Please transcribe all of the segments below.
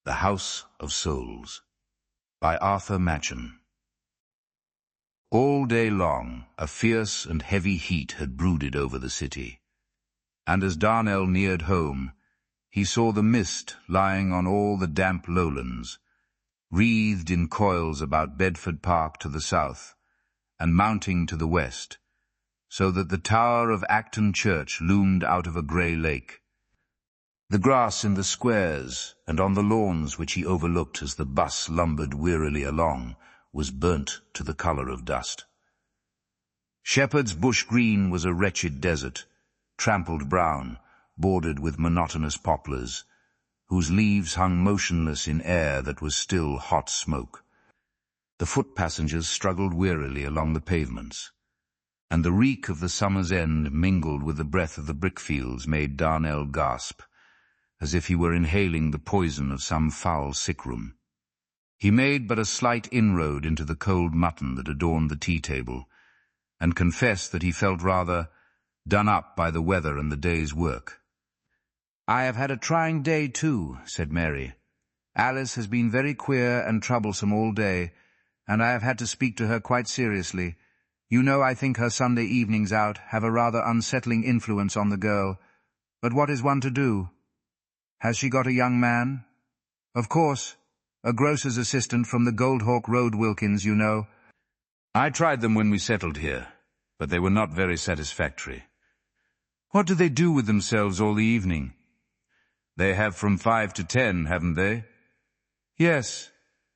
The House of Souls by Arthur Machen. All day long a fierce and heavy heat had brooded over the city, and as Darnell neared home, he saw the mist lying on all the damp lowlands, wreathed in coils about Bedford Park to the south, and mounting to the west, so that the tower of Acton Church loomed out of a grey lake. The grass in the squares and on the lawns which he overlooked as the bus lumbered wearily along was burnt to the colour of dust. Shepherd's Bush Green was a wretched desert, trampled brown, bordered with monotonous poplars, whose leaves hung motionless in air that was still hot smoke. The foot passengers struggled wearily along the pavements, and the reek of the summer's end mingled with the breath of the brickfields made Darnell gasp, as if he were inhaling the poison of some foul sick-room. He made but a slight inroad into the cold mutton that adorned the tea-table, and confessed that he felt rather done up by the weather and the day's work. "I have had a trying day too," said Mary. "Alice has been very queer and troublesome all day, and I have had to speak to her quite seriously. You know, I think her Sunday evenings out have a rather unsettling influence on the girl, but what is one to do? Has she got a young man? Of course, a grocer's assistant from the Goldhawk Road, Wilkins, you know. I tried them when we settled here, but they were not very satisfactory. What do they do with themselves all the evening? They have from 5 to 10, haven't they? Yes,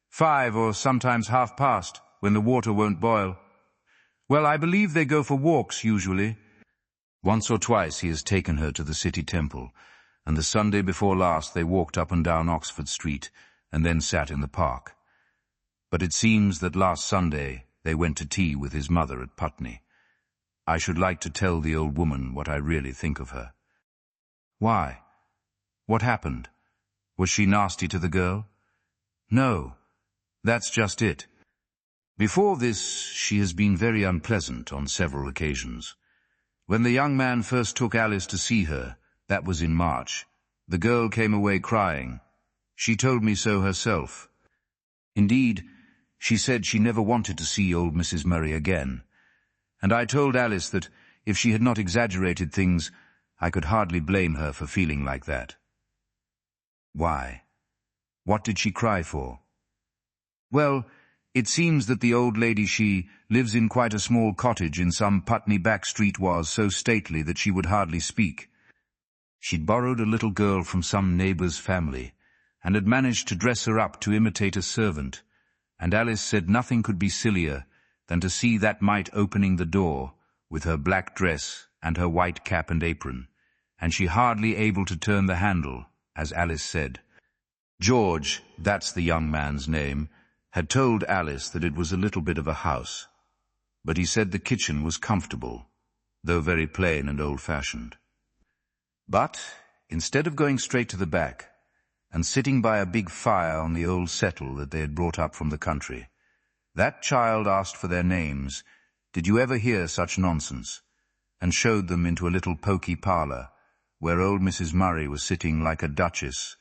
5 or sometimes 1/2 when the water won't boil. Well, I believe they go for walks usually. Once or twice he has taken her to the city temple, and the Sunday before last they walked up and down Oxford Street and then sat in the park. But it seems that last Sunday they went to tea with his mother at Putney. I should like to tell the old woman what I really think of her." "Why? What happened? Was she nasty to the girl?" "No, that's just it. Before this she has been very unpleasant on several occasions. When the young man first took Alice to see her, that was in March, the girl came away crying. She told me so herself. Indeed, she said she never wanted to see old Mrs. Murray again, and I told Alice that if she had not exaggerated things, I could hardly blame her for feeling like that." "Why? What did she cry for?" "Well, it seems that the old lady she lives in quite a small cottage in some Putney back street was so stately that she would hardly speak. She'd borrowed a little girl from some neighbour's family, and had managed to dress her up to imitate a servant, and Alice said nothing could be sillier than to see that mite opening the door, with her black dress and her white cap and apron, and she hardly able to turn the handle, as Alice said. George, that's the young man's name, had told Alice that it was a little bit of a house, but he said the kitchen was comfortable, though very plain and old-fashioned. But, instead of going straight to the back, and sitting by a big fire on the old settle that they had brought up from the country, that child asked for their names, did you ever hear such nonsense, and showed them into a little poky parlour, where old Mrs. Murray was sitting like a duchess,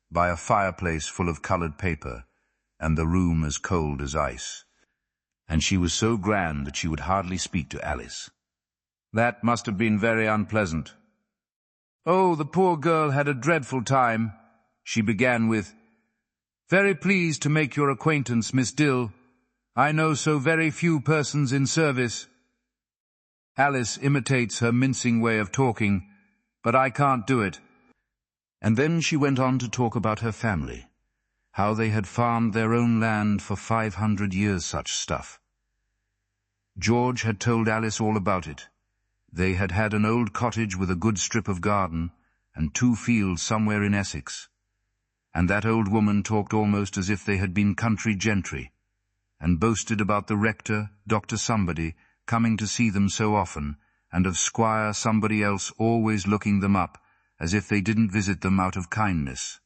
by a fireplace full of coloured paper, and the room as cold as ice. And she was so grand that she would hardly speak to Alice. That must have been very unpleasant. Oh, the poor girl had a dreadful time. She began with, "Very pleased to make your acquaintance, Miss Dill. I know so very few persons in service." Alice imitates her mincing way of talking, but I can't do it. And then she went on to talk about her family, how they had farmed their own land for 500 years, such stuff. George had told Alice all about it. They had had an old cottage with a good strip of garden, and 2 fields somewhere in Essex. And that old woman talked almost as if they had been country gentry, and boasted about the rector, Dr. Somebody, coming to see them so often, and of Squire Somebody else always looking them up, as if they didn't visit them out of kindness.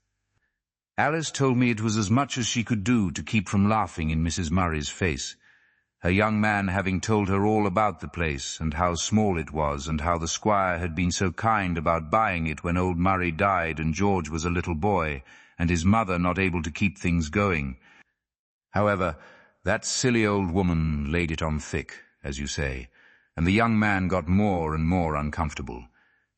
Alice told me it was as much as she could do to keep from laughing in Mrs. Murray's face, her young man having told her all about the place, and how small it was, and how the squire had been so kind about buying it when old Murray died and George was a little boy, and his mother not able to keep things going. However, that silly old woman laid it on thick, as you say, and the young man got more and more uncomfortable,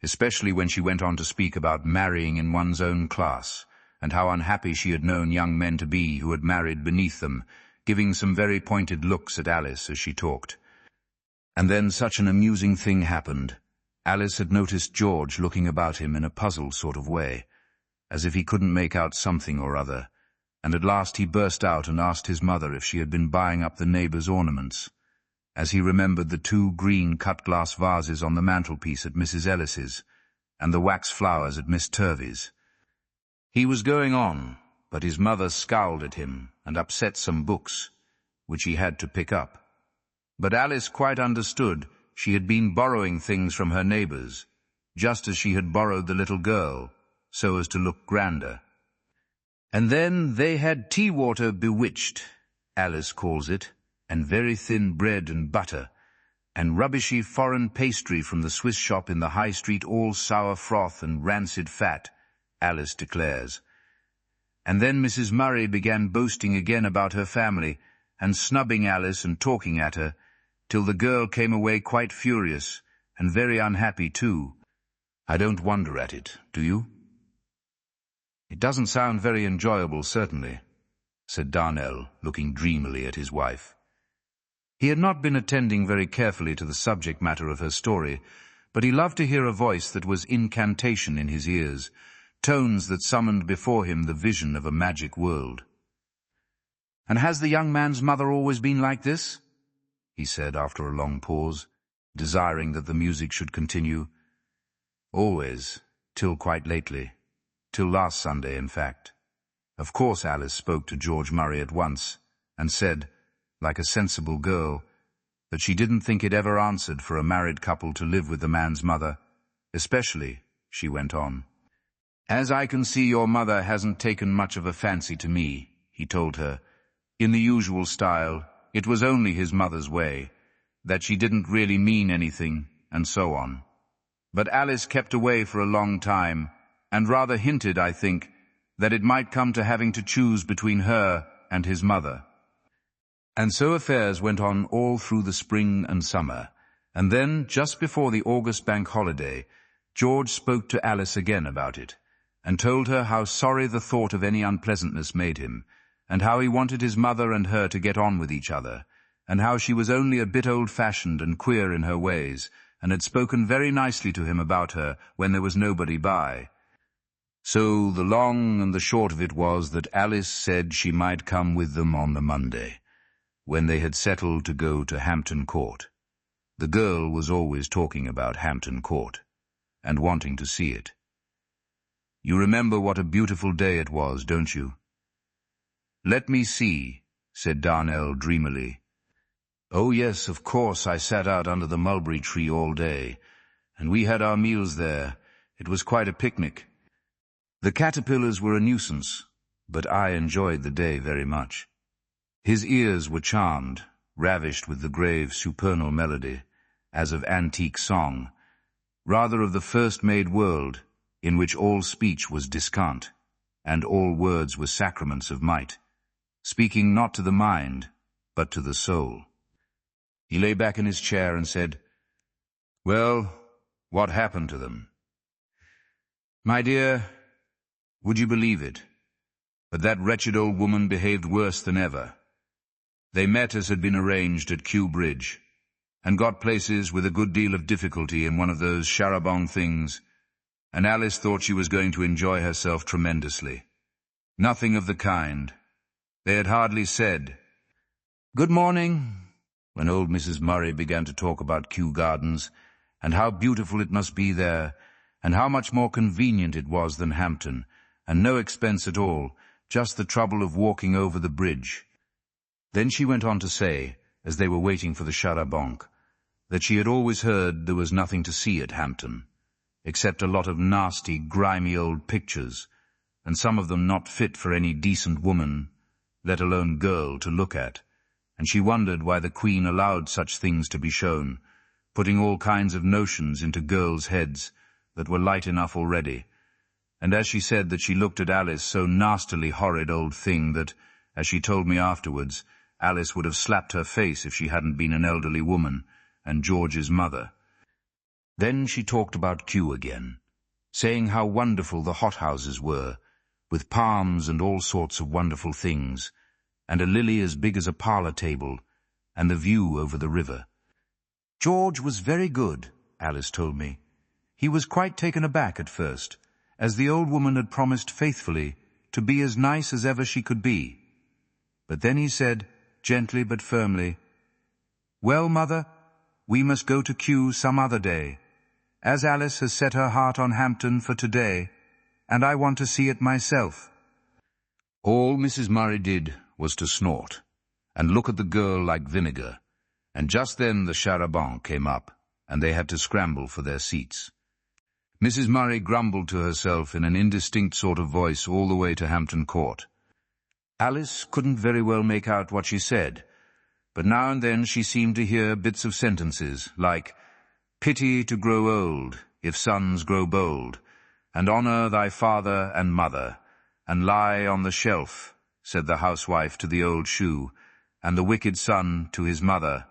especially when she went on to speak about marrying in one's own class, and how unhappy she had known young men to be who had married beneath them, giving some very pointed looks at Alice as she talked. And then such an amusing thing happened. Alice had noticed George looking about him in a puzzled sort of way, as if he couldn't make out something or other, and at last he burst out and asked his mother if she had been buying up the neighbours' ornaments, as he remembered the 2 green cut-glass vases on the mantelpiece at Mrs. Ellis's, and the wax flowers at Miss Turvey's. He was going on, but his mother scowled at him and upset some books, which he had to pick up. But Alice quite understood she had been borrowing things from her neighbours, just as she had borrowed the little girl, so as to look grander. And then they had tea-water bewitched, Alice calls it, and very thin bread and butter, and rubbishy foreign pastry from the Swiss shop in the High Street, all sour froth and rancid fat, Alice declares. And then Mrs. Murray began boasting again about her family, and snubbing Alice and talking at her, till the girl came away quite furious, and very unhappy too. I don't wonder at it, do you? It doesn't sound very enjoyable, certainly, said Darnell, looking dreamily at his wife. He had not been attending very carefully to the subject matter of her story, but he loved to hear a voice that was incantation in his ears, tones that summoned before him the vision of a magic world. And has the young man's mother always been like this? He said after a long pause, desiring that the music should continue. Always, till quite lately. Till last Sunday, in fact. Of course Alice spoke to George Murray at once, and said, like a sensible girl, that she didn't think it ever answered for a married couple to live with the man's mother, especially, she went on. As I can see, your mother hasn't taken much of a fancy to me, he told her, in the usual style. It was only his mother's way, that she didn't really mean anything, and so on. But Alice kept away for a long time, and rather hinted, I think, that it might come to having to choose between her and his mother. And so affairs went on all through the spring and summer, and then, just before the August bank holiday, George spoke to Alice again about it, and told her how sorry the thought of any unpleasantness made him, and how he wanted his mother and her to get on with each other, and how she was only a bit old-fashioned and queer in her ways, and had spoken very nicely to him about her when there was nobody by. So the long and the short of it was that Alice said she might come with them on the Monday, when they had settled to go to Hampton Court. The girl was always talking about Hampton Court, and wanting to see it. You remember what a beautiful day it was, don't you? Let me see, said Darnell dreamily. Oh yes, of course, I sat out under the mulberry tree all day, and we had our meals there. It was quite a picnic. The caterpillars were a nuisance, but I enjoyed the day very much. His ears were charmed, ravished with the grave supernal melody, as of antique song, rather of the first-made world, in which all speech was discant, and all words were sacraments of might, speaking not to the mind, but to the soul. He lay back in his chair and said, Well, what happened to them? My dear, would you believe it? But that wretched old woman behaved worse than ever. They met as had been arranged at Kew Bridge, and got places with a good deal of difficulty in one of those char-à-banc things, and Alice thought she was going to enjoy herself tremendously. Nothing of the kind. They had hardly said, "Good morning," when old Mrs. Murray began to talk about Kew Gardens, and how beautiful it must be there, and how much more convenient it was than Hampton, and no expense at all, just the trouble of walking over the bridge. Then she went on to say, as they were waiting for the char-à-banc, that she had always heard there was nothing to see at Hampton, except a lot of nasty, grimy old pictures, and some of them not fit for any decent woman, let alone girl, to look at, and she wondered why the Queen allowed such things to be shown, putting all kinds of notions into girls' heads that were light enough already, and as she said that she looked at Alice, so nastily horrid old thing that, as she told me afterwards, Alice would have slapped her face if she hadn't been an elderly woman, and George's mother. Then she talked about Kew again, saying how wonderful the hothouses were, with palms and all sorts of wonderful things, and a lily as big as a parlour table, and the view over the river. George was very good, Alice told me. He was quite taken aback at first, as the old woman had promised faithfully to be as nice as ever she could be. But then he said, gently but firmly, "Well, Mother, we must go to Kew some other day, as Alice has set her heart on Hampton for today, and I want to see it myself." All Mrs. Murray did was to snort, and look at the girl like vinegar, and just then the char-à-banc came up, and they had to scramble for their seats. Mrs. Murray grumbled to herself in an indistinct sort of voice all the way to Hampton Court. Alice couldn't very well make out what she said, but now and then she seemed to hear bits of sentences, like, "Pity to grow old, if sons grow bold, and honour thy father and mother, and lie on the shelf," said the housewife to the old shoe, and the wicked son to his mother,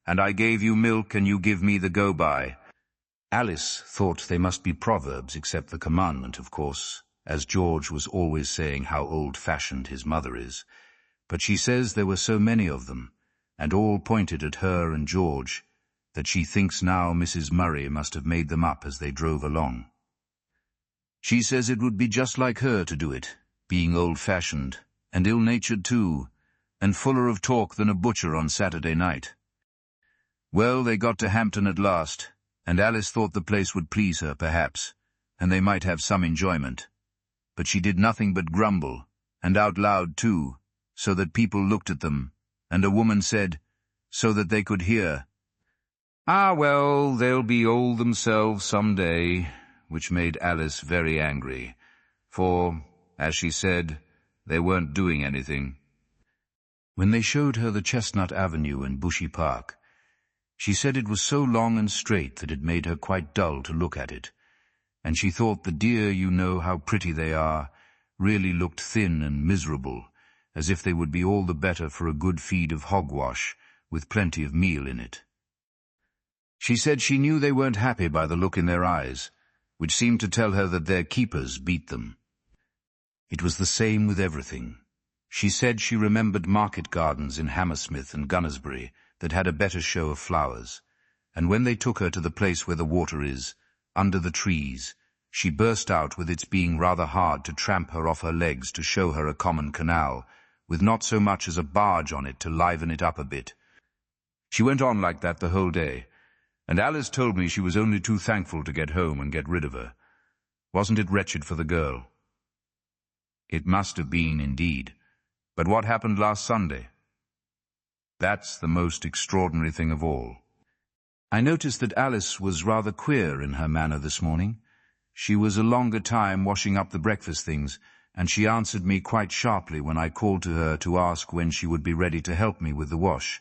"and I gave you milk and you give me the go-by." Alice thought they must be proverbs, except the commandment, of course, as George was always saying how old-fashioned his mother is. But she says there were so many of them, and all pointed at her and George, that she thinks now Mrs. Murray must have made them up as they drove along. She says it would be just like her to do it, being old-fashioned, and ill-natured too, and fuller of talk than a butcher on Saturday night. Well, they got to Hampton at last, and Alice thought the place would please her, perhaps, and they might have some enjoyment. But she did nothing but grumble, and out loud too, so that people looked at them, and a woman said, so that they could hear, "Ah, well, they'll be old themselves some day," which made Alice very angry, for, as she said, they weren't doing anything. When they showed her the Chestnut Avenue and Bushy Park, she said it was so long and straight that it made her quite dull to look at it, and she thought the dear you-know-how-pretty they are really looked thin and miserable, as if they would be all the better for a good feed of hogwash, with plenty of meal in it. She said she knew they weren't happy by the look in their eyes, which seemed to tell her that their keepers beat them. It was the same with everything. She said she remembered market gardens in Hammersmith and Gunnersbury that had a better show of flowers, and when they took her to the place where the water is, under the trees, she burst out with its being rather hard to tramp her off her legs to show her a common canal, with not so much as a barge on it to liven it up a bit. She went on like that the whole day, and Alice told me she was only too thankful to get home and get rid of her. Wasn't it wretched for the girl? It must have been, indeed. But what happened last Sunday? That's the most extraordinary thing of all. I noticed that Alice was rather queer in her manner this morning. She was a longer time washing up the breakfast things, and she answered me quite sharply when I called to her to ask when she would be ready to help me with the wash,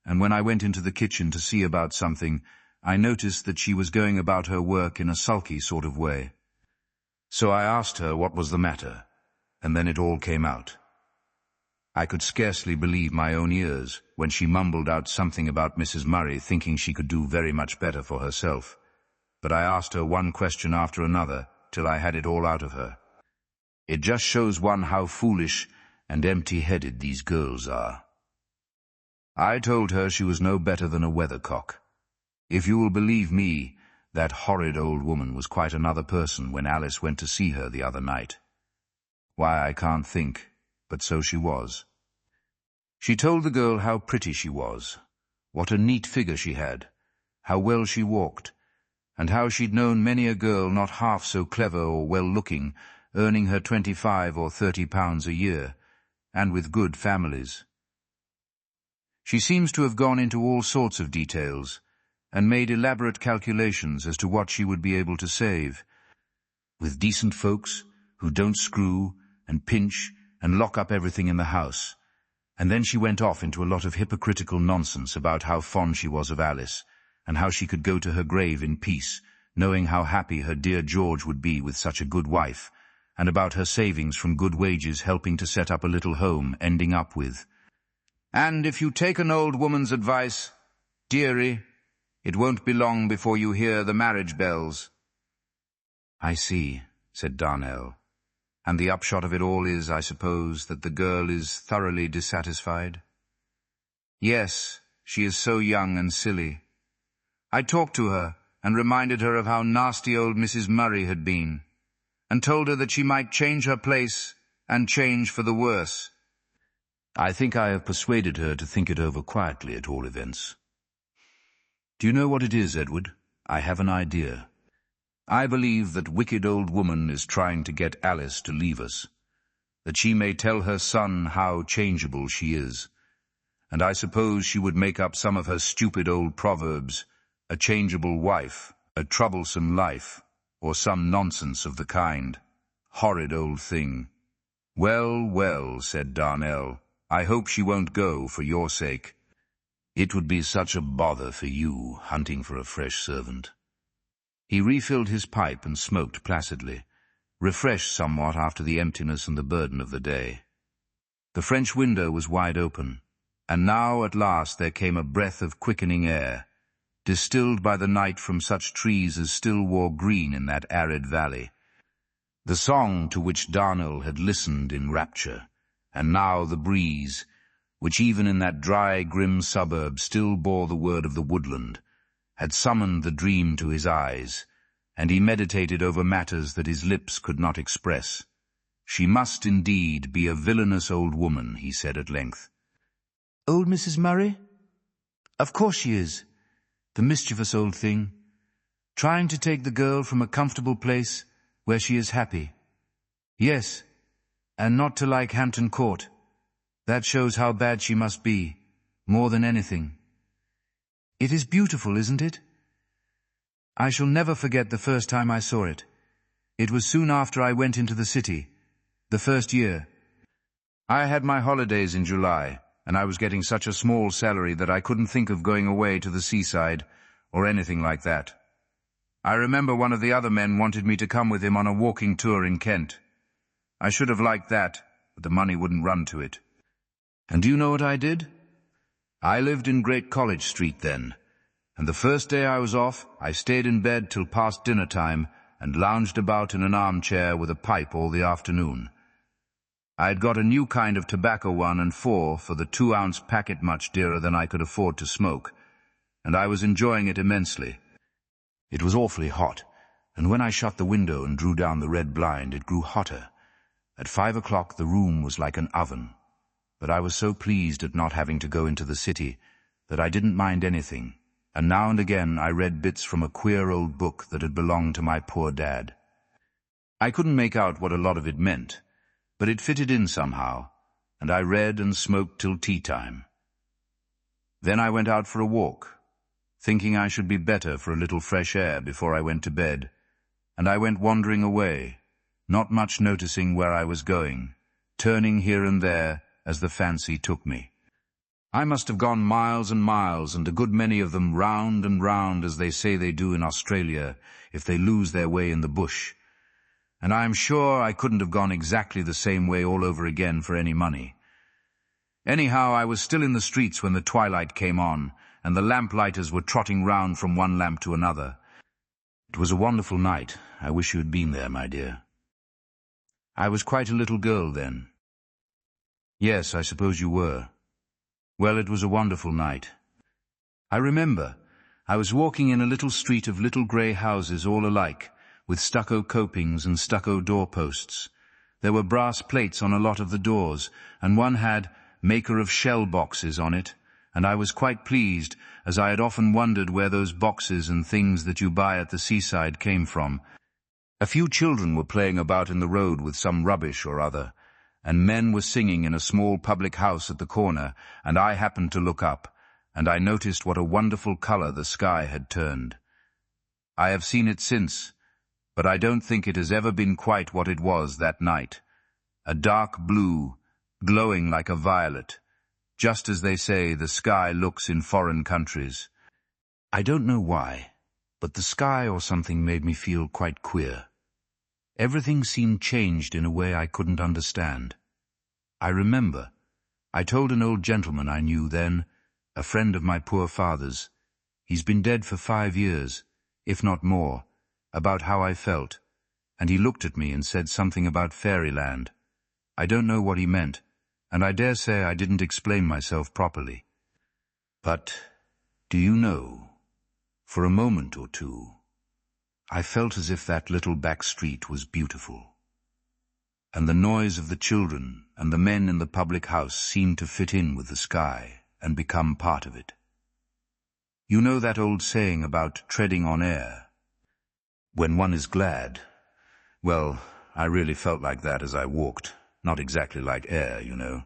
and when I went into the kitchen to see about something, I noticed that she was going about her work in a sulky sort of way. So I asked her what was the matter, and then it all came out. I could scarcely believe my own ears when she mumbled out something about Mrs. Murray thinking she could do very much better for herself. But I asked her one question after another till I had it all out of her. It just shows one how foolish and empty-headed these girls are. I told her she was no better than a weathercock. If you will believe me, that horrid old woman was quite another person when Alice went to see her the other night. Why, I can't think, but so she was. She told the girl how pretty she was, what a neat figure she had, how well she walked, and how she'd known many a girl not half so clever or well-looking, earning her 25 or 30 pounds a year, and with good families. She seems to have gone into all sorts of details, and made elaborate calculations as to what she would be able to save. With decent folks, who don't screw, and pinch, and lock up everything in the house. And then she went off into a lot of hypocritical nonsense about how fond she was of Alice, and how she could go to her grave in peace, knowing how happy her dear George would be with such a good wife, and about her savings from good wages helping to set up a little home, ending up with, "And if you take an old woman's advice, dearie, it won't be long before you hear the marriage bells." "I see," said Darnell. "And the upshot of it all is, I suppose, that the girl is thoroughly dissatisfied?" "Yes, she is so young and silly. I talked to her and reminded her of how nasty old Mrs. Murray had been, and told her that she might change her place and change for the worse. I think I have persuaded her to think it over quietly, at all events. Do you know what it is, Edward? I have an idea. I believe that wicked old woman is trying to get Alice to leave us, that she may tell her son how changeable she is, and I suppose she would make up some of her stupid old proverbs, a changeable wife, a troublesome life, or some nonsense of the kind. Horrid old thing. "Well, well," said Darnell, "I hope she won't go for your sake. It would be such a bother for you, hunting for a fresh servant." He refilled his pipe and smoked placidly, refreshed somewhat after the emptiness and the burden of the day. The French window was wide open, and now at last there came a breath of quickening air, distilled by the night from such trees as still wore green in that arid valley. The song to which Darnell had listened in rapture, and now the breeze, which even in that dry, grim suburb still bore the word of the woodland, had summoned the dream to his eyes, and he meditated over matters that his lips could not express. "She must indeed be a villainous old woman," he said at length. "Old Mrs. Murray? Of course she is. The mischievous old thing, trying to take the girl from a comfortable place where she is happy. Yes, and not to like Hampton Court. That shows how bad she must be, more than anything. It is beautiful, isn't it? I shall never forget the first time I saw it. It was soon after I went into the city, the first year. I had my holidays in July, and I was getting such a small salary that I couldn't think of going away to the seaside or anything like that. I remember one of the other men wanted me to come with him on a walking tour in Kent. I should have liked that, but the money wouldn't run to it. And do you know what I did? I lived in Great College Street then, and the first day I was off, I stayed in bed till past dinner time and lounged about in an armchair with a pipe all the afternoon. I had got a new kind of tobacco 1 and 4 for the 2-ounce packet, much dearer than I could afford to smoke, and I was enjoying it immensely. It was awfully hot, and when I shut the window and drew down the red blind, it grew hotter. At 5 o'clock the room was like an oven, but I was so pleased at not having to go into the city that I didn't mind anything, and now and again I read bits from a queer old book that had belonged to my poor dad. I couldn't make out what a lot of it meant, but it fitted in somehow, and I read and smoked till tea time. Then I went out for a walk, thinking I should be better for a little fresh air before I went to bed, and I went wandering away, not much noticing where I was going, turning here and there as the fancy took me. I must have gone miles and miles, and a good many of them round and round, as they say they do in Australia if they lose their way in the bush, and I am sure I couldn't have gone exactly the same way all over again for any money. Anyhow, I was still in the streets when the twilight came on, and the lamplighters were trotting round from one lamp to another. It was a wonderful night. I wish you had been there, my dear. I was quite a little girl then. Yes, I suppose you were. Well, it was a wonderful night. I remember I was walking in a little street of little grey houses all alike, with stucco copings and stucco doorposts. There were brass plates on a lot of the doors, and one had "Maker of Shell Boxes" on it, and I was quite pleased, as I had often wondered where those boxes and things that you buy at the seaside came from. A few children were playing about in the road with some rubbish or other, and men were singing in a small public house at the corner, and I happened to look up, and I noticed what a wonderful colour the sky had turned. I have seen it since, but I don't think it has ever been quite what it was that night. A dark blue, glowing like a violet, just as they say the sky looks in foreign countries. I don't know why, but the sky or something made me feel quite queer. Everything seemed changed in a way I couldn't understand. I remember, I told an old gentleman I knew then, a friend of my poor father's, he's been dead for 5 years, if not more, about how I felt, and he looked at me and said something about fairyland. I don't know what he meant, and I dare say I didn't explain myself properly. But, do you know, for a moment or two, I felt as if that little back street was beautiful, and the noise of the children and the men in the public house seemed to fit in with the sky and become part of it. You know that old saying about treading on air? When one is glad. Well, I really felt like that as I walked, not exactly like air, you know,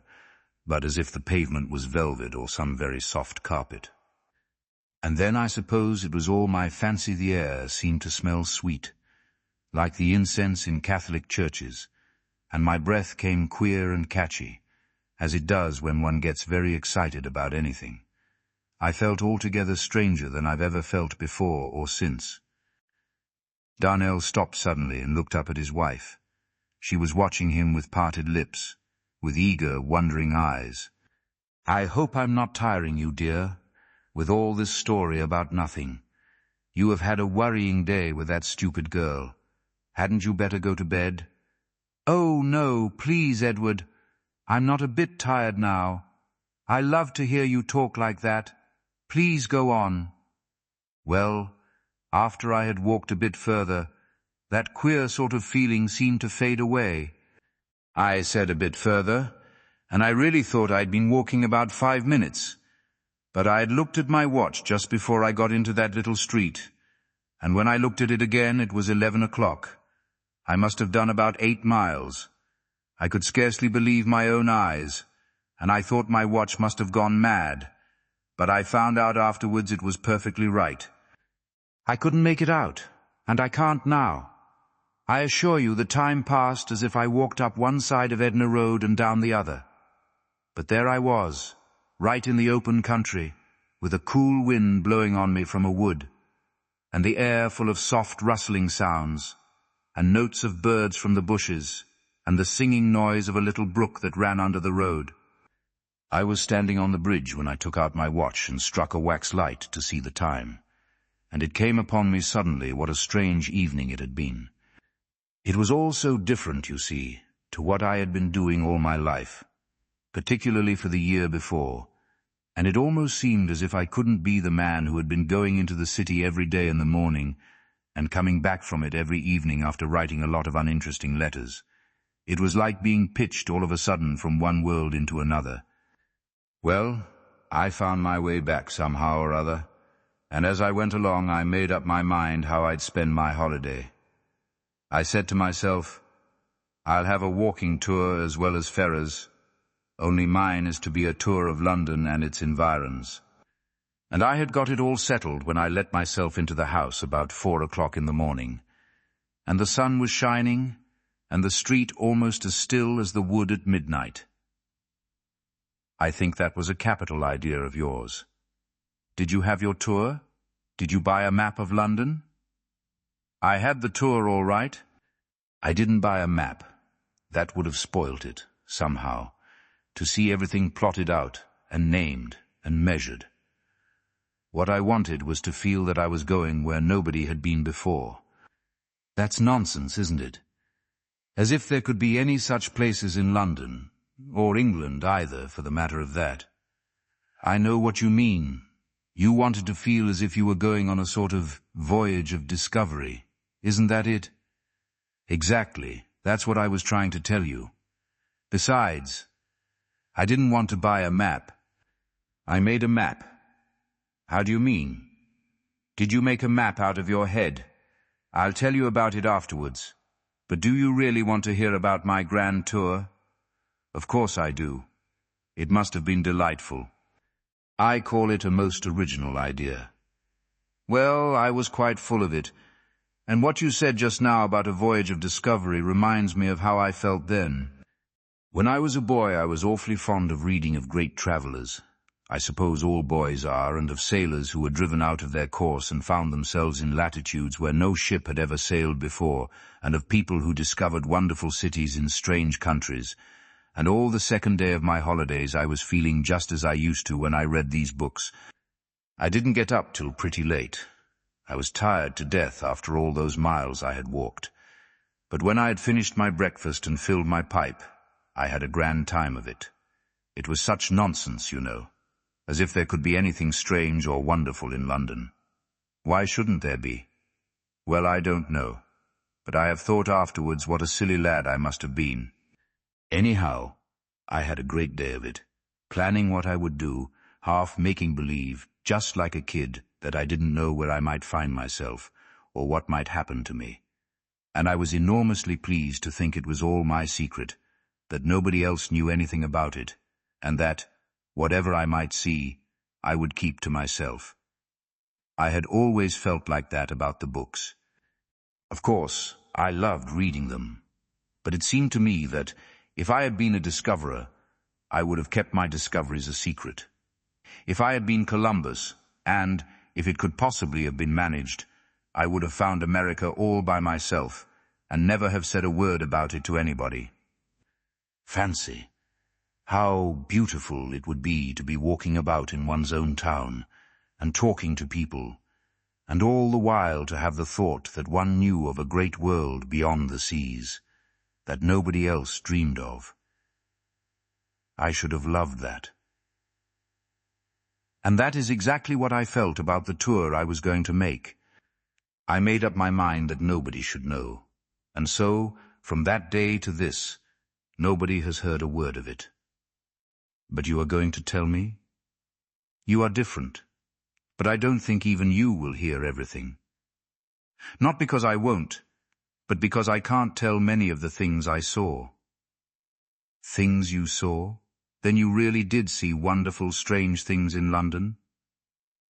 but as if the pavement was velvet or some very soft carpet. And then I suppose it was all my fancy the air seemed to smell sweet, like the incense in Catholic churches, and my breath came queer and catchy, as it does when one gets very excited about anything. I felt altogether stranger than I've ever felt before or since. Darnell stopped suddenly and looked up at his wife. She was watching him with parted lips, with eager, wondering eyes. "I hope I'm not tiring you, dear, with all this story about nothing. You have had a worrying day with that stupid girl. Hadn't you better go to bed?" "Oh, no, please, Edward. I'm not a bit tired now. I love to hear you talk like that. Please go on." Well, after I had walked a bit further, that queer sort of feeling seemed to fade away. I said a bit further, and I really thought I'd been walking about 5 minutes. But I had looked at my watch just before I got into that little street, and when I looked at it again, it was 11 o'clock. I must have done about 8 miles. I could scarcely believe my own eyes, and I thought my watch must have gone mad, but I found out afterwards it was perfectly right. I couldn't make it out, and I can't now. I assure you the time passed as if I walked up one side of Edna Road and down the other. But there I was, right in the open country, with a cool wind blowing on me from a wood, and the air full of soft rustling sounds, and notes of birds from the bushes, and the singing noise of a little brook that ran under the road. I was standing on the bridge when I took out my watch and struck a wax light to see the time, and it came upon me suddenly what a strange evening it had been. It was all so different, you see, to what I had been doing all my life, particularly for the year before, and it almost seemed as if I couldn't be the man who had been going into the city every day in the morning and coming back from it every evening after writing a lot of uninteresting letters. It was like being pitched all of a sudden from one world into another. Well, I found my way back somehow or other, and as I went along I made up my mind how I'd spend my holiday. I said to myself, I'll have a walking tour as well as Ferrers, only mine is to be a tour of London and its environs. And I had got it all settled when I let myself into the house about 4 o'clock in the morning, and the sun was shining, and the street almost as still as the wood at midnight. I think that was a capital idea of yours. Did you have your tour? Did you buy a map of London? I had the tour all right. I didn't buy a map. That would have spoilt it, somehow, to see everything plotted out and named and measured. What I wanted was to feel that I was going where nobody had been before. That's nonsense, isn't it? As if there could be any such places in London, or England either, for the matter of that. I know what you mean. You wanted to feel as if you were going on a sort of voyage of discovery. Isn't that it? Exactly. That's what I was trying to tell you. Besides, I didn't want to buy a map. I made a map. How do you mean? Did you make a map out of your head? I'll tell you about it afterwards. But do you really want to hear about my grand tour? Of course I do. It must have been delightful. I call it a most original idea. Well, I was quite full of it, and what you said just now about a voyage of discovery reminds me of how I felt then. When I was a boy, I was awfully fond of reading of great travellers, I suppose all boys are, and of sailors who were driven out of their course and found themselves in latitudes where no ship had ever sailed before, and of people who discovered wonderful cities in strange countries. And all the second day of my holidays I was feeling just as I used to when I read these books. I didn't get up till pretty late. I was tired to death after all those miles I had walked. But when I had finished my breakfast and filled my pipe, I had a grand time of it. It was such nonsense, you know. As if there could be anything strange or wonderful in London. Why shouldn't there be? Well, I don't know, but I have thought afterwards what a silly lad I must have been. Anyhow, I had a great day of it, planning what I would do, half making believe, just like a kid, that I didn't know where I might find myself, or what might happen to me. And I was enormously pleased to think it was all my secret, that nobody else knew anything about it, and that, whatever I might see, I would keep to myself. I had always felt like that about the books. Of course, I loved reading them, but it seemed to me that, if I had been a discoverer, I would have kept my discoveries a secret. If I had been Columbus, and, if it could possibly have been managed, I would have found America all by myself, and never have said a word about it to anybody. Fancy! How beautiful it would be to be walking about in one's own town, and talking to people, and all the while to have the thought that one knew of a great world beyond the seas, that nobody else dreamed of. I should have loved that. And that is exactly what I felt about the tour I was going to make. I made up my mind that nobody should know, and so, from that day to this, nobody has heard a word of it. But you are going to tell me? You are different, but I don't think even you will hear everything. Not because I won't, but because I can't tell many of the things I saw. Things you saw? Then you really did see wonderful, strange things in London?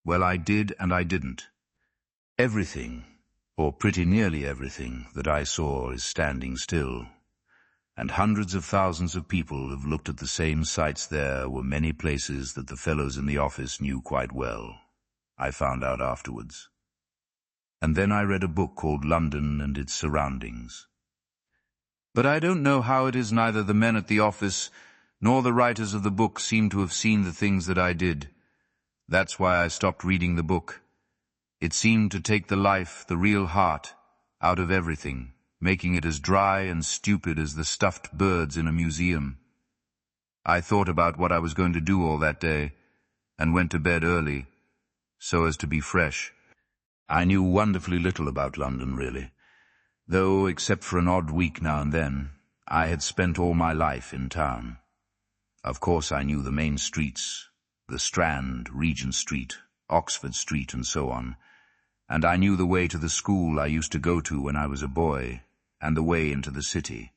Well, I did and I didn't. Everything, or pretty nearly everything, that I saw is standing still. And hundreds of thousands of people have looked at the same sights. There were many places that the fellows in the office knew quite well. I found out afterwards. And then I read a book called London and Its Surroundings. But I don't know how it is neither the men at the office nor the writers of the book seem to have seen the things that I did. That's why I stopped reading the book. It seemed to take the life, the real heart, out of everything, making it as dry and stupid as the stuffed birds in a museum. I thought about what I was going to do all that day, and went to bed early, so as to be fresh. I knew wonderfully little about London, really, though, except for an odd week now and then, I had spent all my life in town. Of course I knew the main streets, the Strand, Regent Street, Oxford Street, and so on, and I knew the way to the school I used to go to when I was a boy, and the way into the city.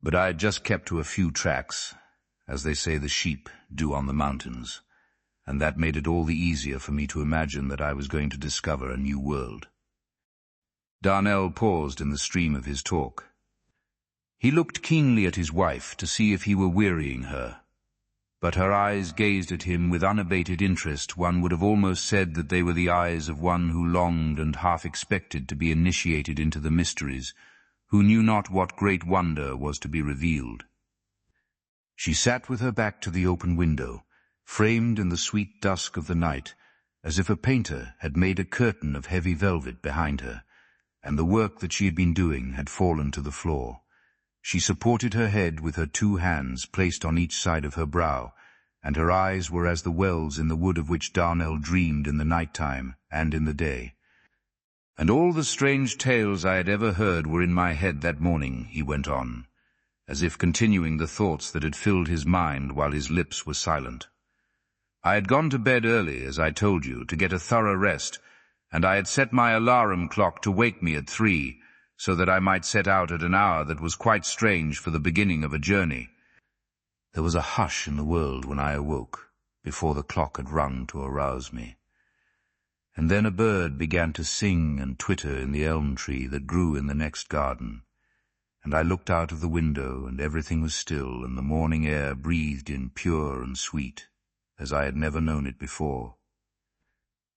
But I had just kept to a few tracks, as they say the sheep do on the mountains, and that made it all the easier for me to imagine that I was going to discover a new world. Darnell paused in the stream of his talk. He looked keenly at his wife to see if he were wearying her, but her eyes gazed at him with unabated interest. One would have almost said that they were the eyes of one who longed and half expected to be initiated into the mysteries, who knew not what great wonder was to be revealed. She sat with her back to the open window, framed in the sweet dusk of the night, as if a painter had made a curtain of heavy velvet behind her, and the work that she had been doing had fallen to the floor. She supported her head with her 2 hands placed on each side of her brow, and her eyes were as the wells in the wood of which Darnell dreamed in the night-time and in the day. And all the strange tales I had ever heard were in my head that morning, he went on, as if continuing the thoughts that had filled his mind while his lips were silent. I had gone to bed early, as I told you, to get a thorough rest, and I had set my alarm clock to wake me at 3, so that I might set out at an hour that was quite strange for the beginning of a journey. There was a hush in the world when I awoke, before the clock had rung to arouse me. And then a bird began to sing and twitter in the elm tree that grew in the next garden, and I looked out of the window, and everything was still, and the morning air breathed in pure and sweet, as I had never known it before.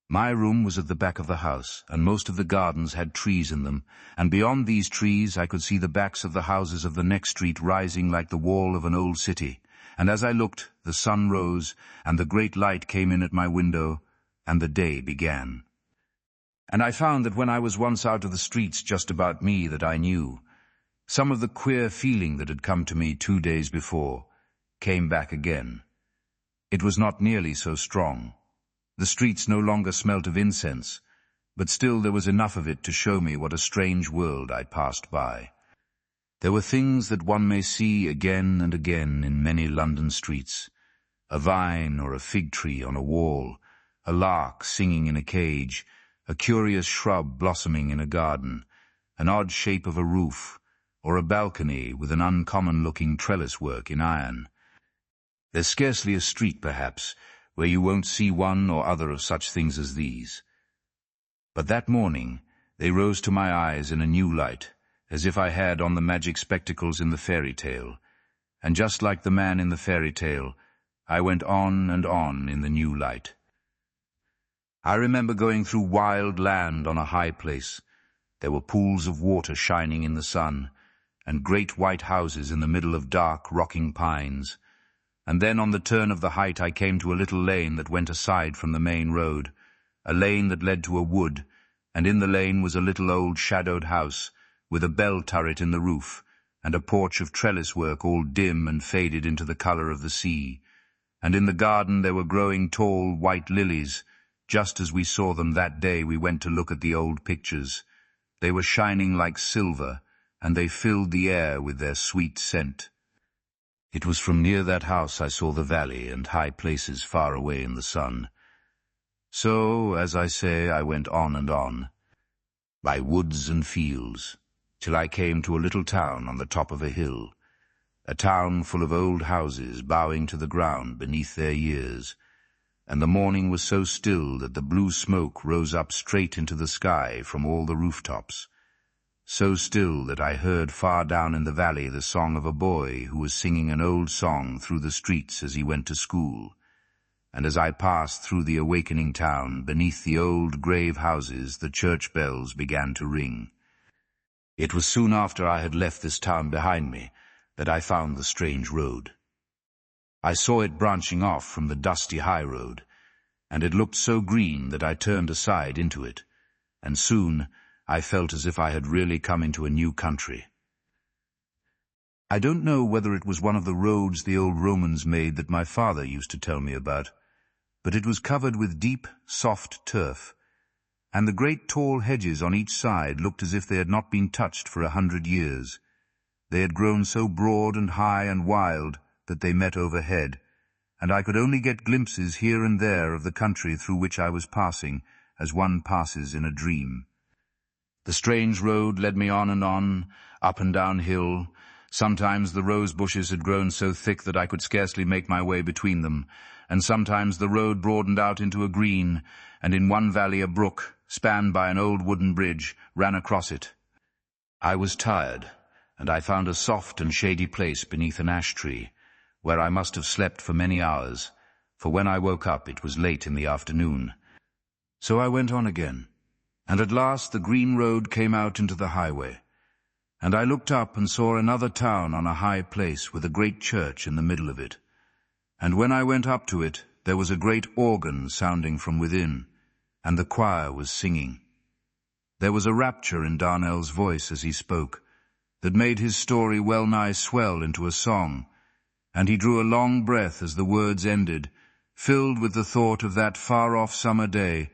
My room was at the back of the house, and most of the gardens had trees in them, and beyond these trees I could see the backs of the houses of the next street rising like the wall of an old city. And as I looked, the sun rose, and the great light came in at my window, and the day began. And I found that when I was once out of the streets just about me that I knew, some of the queer feeling that had come to me 2 days before came back again. It was not nearly so strong. The streets no longer smelt of incense, but still there was enough of it to show me what a strange world I passed by. There were things that one may see again and again in many London streets: a vine or a fig tree on a wall, a lark singing in a cage, a curious shrub blossoming in a garden, an odd shape of a roof, or a balcony with an uncommon-looking trellis-work in iron. There's scarcely a street, perhaps, where you won't see one or other of such things as these. But that morning they rose to my eyes in a new light, as if I had on the magic spectacles in the fairy tale, and just like the man in the fairy tale, I went on and on in the new light. I remember going through wild land on a high place. There were pools of water shining in the sun, and great white houses in the middle of dark, rocking pines. And then on the turn of the height I came to a little lane that went aside from the main road, a lane that led to a wood, and in the lane was a little old shadowed house, with a bell turret in the roof, and a porch of trellis work all dim and faded into the colour of the sea. And in the garden there were growing tall white lilies, just as we saw them that day we went to look at the old pictures. They were shining like silver, and they filled the air with their sweet scent. It was from near that house I saw the valley and high places far away in the sun. So, as I say, I went on and on, by woods and fields, till I came to a little town on the top of a hill, a town full of old houses bowing to the ground beneath their years, and the morning was so still that the blue smoke rose up straight into the sky from all the rooftops, so still that I heard far down in the valley the song of a boy who was singing an old song through the streets as he went to school. And as I passed through the awakening town, beneath the old grave houses, the church bells began to ring. It was soon after I had left this town behind me that I found the strange road. I saw it branching off from the dusty high road, and it looked so green that I turned aside into it, and soon I felt as if I had really come into a new country. I don't know whether it was one of the roads the old Romans made that my father used to tell me about, but it was covered with deep, soft turf, and the great tall hedges on each side looked as if they had not been touched for 100 years. They had grown so broad and high and wild that they met overhead, and I could only get glimpses here and there of the country through which I was passing, as one passes in a dream. The strange road led me on and on, up and down hill. Sometimes the rose bushes had grown so thick that I could scarcely make my way between them, and sometimes the road broadened out into a green, and in one valley a brook, spanned by an old wooden bridge, ran across it. I was tired, and I found a soft and shady place beneath an ash tree, where I must have slept for many hours, for when I woke up it was late in the afternoon. So I went on again, and at last the green road came out into the highway, and I looked up and saw another town on a high place with a great church in the middle of it. And when I went up to it, there was a great organ sounding from within, and the choir was singing. There was a rapture in Darnell's voice as he spoke, that made his story well nigh swell into a song, and he drew a long breath as the words ended, filled with the thought of that far-off summer day,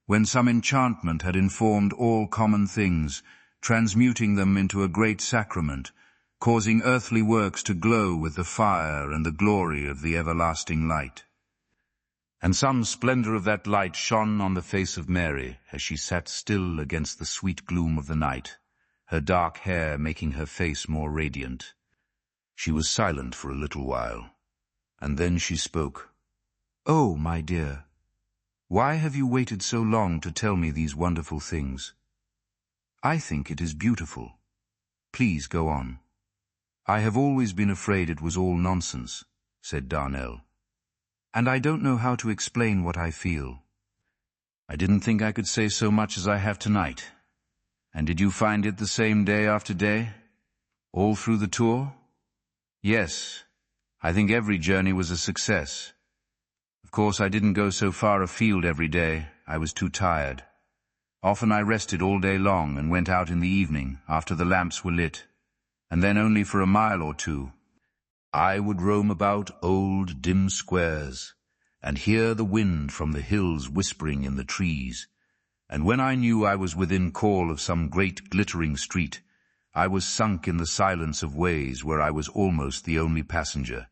when some enchantment had informed all common things, transmuting them into a great sacrament, causing earthly works to glow with the fire and the glory of the everlasting light. And some splendor of that light shone on the face of Mary as she sat still against the sweet gloom of the night, her dark hair making her face more radiant. She was silent for a little while, and then she spoke. "Oh, my dear, why have you waited so long to tell me these wonderful things? I think it is beautiful. Please go on." "I have always been afraid it was all nonsense," said Darnell. and I don't know how to explain what I feel. I didn't think I could say so much as I have tonight. And did you find it the same day after day? All through the tour? Yes, I think every journey was a success. Of course, I didn't go so far afield every day. I was too tired. Often I rested all day long and went out in the evening after the lamps were lit, and then only for a mile or two. I would roam about old, dim squares and hear the wind from the hills whispering in the trees, and when I knew I was within call of some great glittering street, I was sunk in the silence of ways where I was almost the only passenger,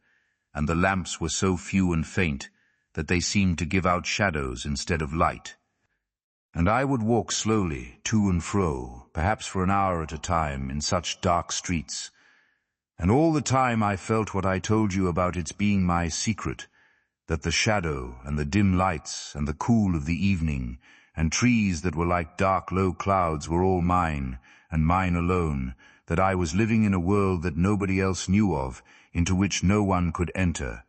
and the lamps were so few and faint that they seemed to give out shadows instead of light. And I would walk slowly to and fro, perhaps for an hour at a time, in such dark streets, and all the time I felt what I told you about its being my secret, that the shadow and the dim lights and the cool of the evening and trees that were like dark low clouds were all mine, and mine alone, that I was living in a world that nobody else knew of, into which no one could enter.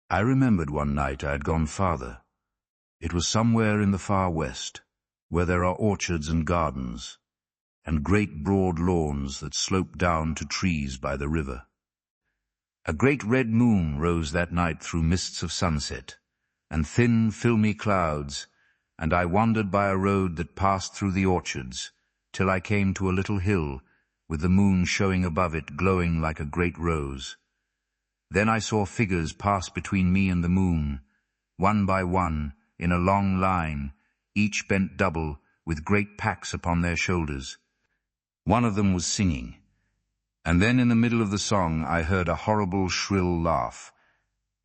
I remembered one night I had gone farther. It was somewhere in the far west, where there are orchards and gardens, and great broad lawns that slope down to trees by the river. A great red moon rose that night through mists of sunset, and thin, filmy clouds, and I wandered by a road that passed through the orchards, till I came to a little hill, with the moon showing above it, glowing like a great rose. Then I saw figures pass between me and the moon, one by one, in a long line, each bent double, with great packs upon their shoulders. One of them was singing, and then in the middle of the song I heard a horrible shrill laugh,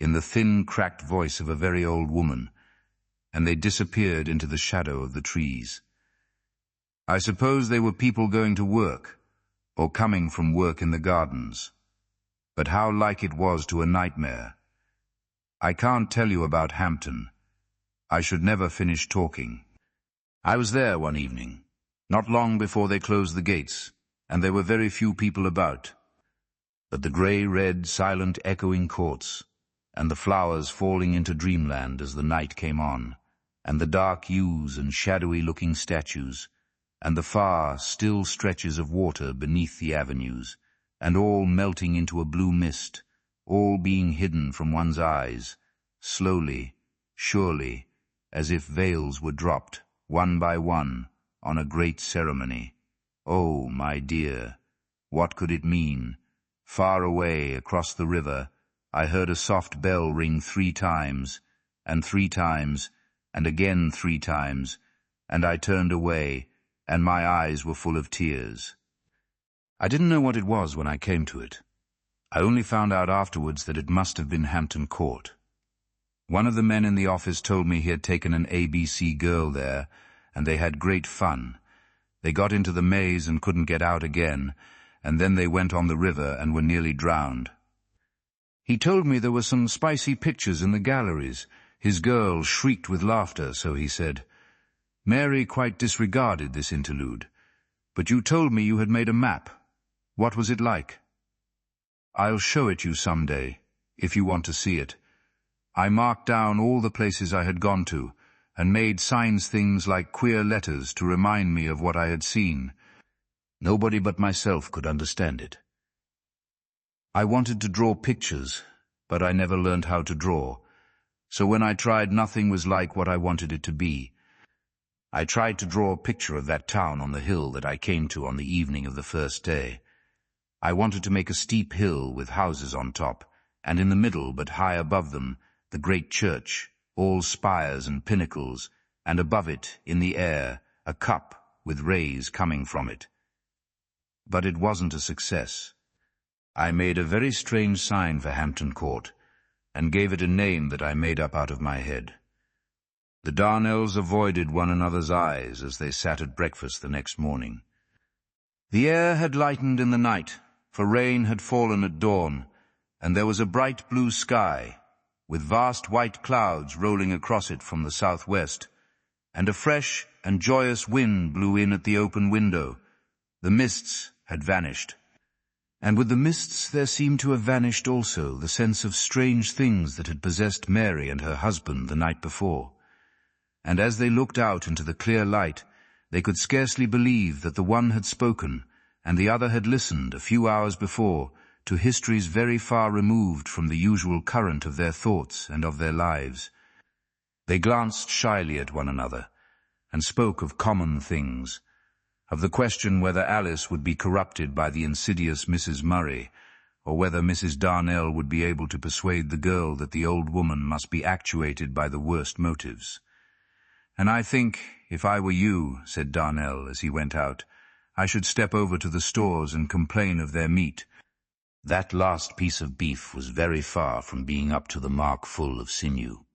in the thin, cracked voice of a very old woman, and they disappeared into the shadow of the trees. I suppose they were people going to work, or coming from work in the gardens. But how like it was to a nightmare. I can't tell you about Hampton. I should never finish talking. I was there one evening, not long before they closed the gates, and there were very few people about. But the grey-red, silent, echoing courts, and the flowers falling into dreamland as the night came on, and the dark yews and shadowy-looking statues, and the far, still stretches of water beneath the avenues, and all melting into a blue mist, all being hidden from one's eyes, slowly, surely, as if veils were dropped, one by one, on a great ceremony. Oh, my dear, what could it mean? Far away, across the river, I heard a soft bell ring 3 times, and 3 times, and again 3 times, and I turned away, and my eyes were full of tears. I didn't know what it was when I came to it. I only found out afterwards that it must have been Hampton Court. One of the men in the office told me he had taken an ABC girl there, and they had great fun. They got into the maze and couldn't get out again, and then they went on the river and were nearly drowned. He told me there were some spicy pictures in the galleries. His girl shrieked with laughter, so he said. Mary quite disregarded this interlude. But you told me you had made a map. What was it like? I'll show it you some day, if you want to see it. I marked down all the places I had gone to, and made signs things like queer letters to remind me of what I had seen. Nobody but myself could understand it. I wanted to draw pictures, but I never learned how to draw, so when I tried, nothing was like what I wanted it to be. I tried to draw a picture of that town on the hill that I came to on the evening of the first day. I wanted to make a steep hill with houses on top, and in the middle, but high above them, the great church, all spires and pinnacles, and above it, in the air, a cup with rays coming from it. But it wasn't a success. I made a very strange sign for Hampton Court, and gave it a name that I made up out of my head. The Darnells avoided one another's eyes as they sat at breakfast the next morning. The air had lightened in the night, for rain had fallen at dawn, and there was a bright blue sky, with vast white clouds rolling across it from the southwest, and a fresh and joyous wind blew in at the open window. The mists had vanished. And with the mists there seemed to have vanished also the sense of strange things that had possessed Mary and her husband the night before. And as they looked out into the clear light, they could scarcely believe that the one had spoken, and the other had listened a few hours before to histories very far removed from the usual current of their thoughts and of their lives. They glanced shyly at one another, and spoke of common things, of the question whether Alice would be corrupted by the insidious Mrs. Murray, or whether Mrs. Darnell would be able to persuade the girl that the old woman must be actuated by the worst motives. "And I think, if I were you," said Darnell as he went out, "I should step over to the stores and complain of their meat. That last piece of beef was very far from being up to the mark full of sinew."